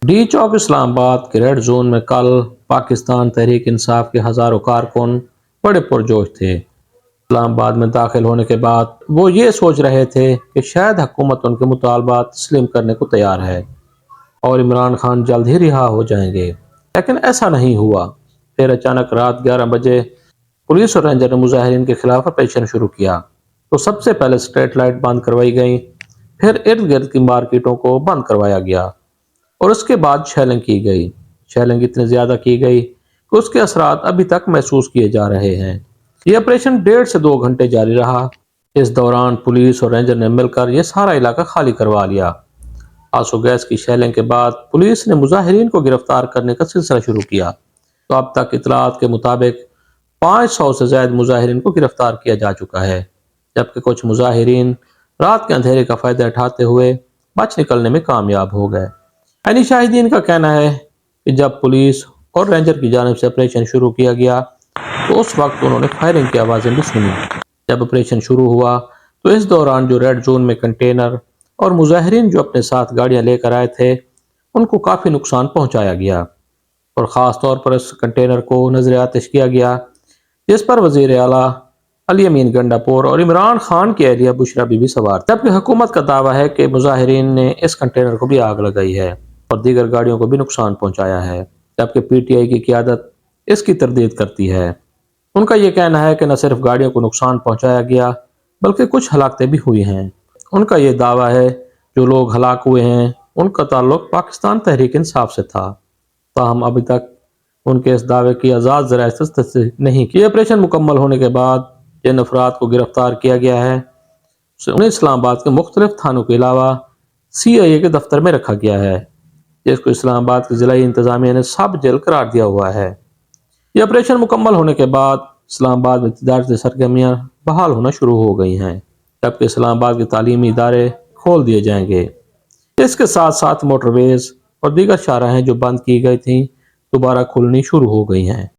D چوک اسلام آباد کے red zone میں کل پاکستان تحریک انصاف کے ہزاروں کارکن بڑے پرجوش تھے۔ اسلام آباد میں داخل ہونے کے بعد وہ یہ سوچ رہے تھے کہ شاید حکومت ان کے مطالبات تسلیم کرنے کو تیار ہے اور عمران خان جلد ہی رہا ہو جائیں گے، لیکن ایسا نہیں ہوا۔ پھر اچانک رات 11 بجے پولیس اور رینجر نے مظاہرین کے خلاف آپریشن شروع کیا تو سب سے پہلے اسٹریٹ لائٹ بند کروائی گئیں، پھر ارد گرد کی مارکیٹوں کو بند کروایا گیا اور اس کے بعد شیلنگ کی گئی۔ شیلنگ اتنی زیادہ کی گئی کہ اس کے اثرات ابھی تک محسوس کیے جا رہے ہیں۔ یہ آپریشن 1.5 سے 2 گھنٹے جاری رہا۔ اس دوران پولیس اور رینجر نے مل کر یہ سارا علاقہ خالی کروا لیا۔ آنسو گیس کی شیلنگ کے بعد پولیس نے مظاہرین کو گرفتار کرنے کا سلسلہ شروع کیا تو اب تک اطلاعات کے مطابق 500 سے زائد مظاہرین کو گرفتار کیا جا چکا ہے، جبکہ کچھ مظاہرین رات کے اندھیرے کا فائدہ اٹھاتے ہوئے بچ نکلنے میں کامیاب ہو گئے۔ عینی شاہدین کا کہنا ہے کہ جب پولیس اور رینجر کی جانب سے آپریشن شروع کیا گیا تو اس وقت انہوں نے فائرنگ کی آوازیں بھی سنی۔ جب آپریشن شروع ہوا تو اس دوران جو ریڈ زون میں کنٹینر اور مظاہرین جو اپنے ساتھ گاڑیاں لے کر آئے تھے ان کو کافی نقصان پہنچایا گیا اور خاص طور پر اس کنٹینر کو نظر آتش کیا گیا جس پر وزیر اعلیٰ علی امین گنڈاپور اور عمران خان کی اہلیہ بشرا بی بی سوار تھیں، جبکہ حکومت کا دعویٰ ہے کہ مظاہرین نے اس کنٹینر کو بھی آگ لگائی ہے اور دیگر گاڑیوں کو بھی نقصان پہنچایا ہے، جبکہ پی ٹی آئی کی قیادت اس کی تردید کرتی ہے۔ ان کا یہ کہنا ہے کہ نہ صرف گاڑیوں کو نقصان پہنچایا گیا بلکہ کچھ ہلاکتیں بھی ہوئی ہیں۔ ان کا یہ دعویٰ ہے جو لوگ ہلاک ہوئے ہیں ان کا تعلق پاکستان تحریک انصاف سے تھا، تاہم ابھی تک ان کے اس دعوے کی آزاد ذرائع سے تصدیق نہیں کی۔ آپریشن مکمل ہونے کے بعد جن افراد کو گرفتار کیا گیا ہے انہیں اسلام آباد کے مختلف تھانوں کے علاوہ سی آئی اے کے دفتر میں رکھا گیا ہے، جس کو اسلام آباد کی ضلعی انتظامیہ نے سب جیل قرار دیا ہوا ہے۔ یہ آپریشن مکمل ہونے کے بعد اسلام آباد میں تجارتی سرگرمیاں بحال ہونا شروع ہو گئی ہیں، جبکہ اسلام آباد کے تعلیمی ادارے کھول دیے جائیں گے۔ اس کے ساتھ ساتھ موٹر ویز اور دیگر شاہراہیں جو بند کی گئی تھیں دوبارہ کھلنی شروع ہو گئی ہیں۔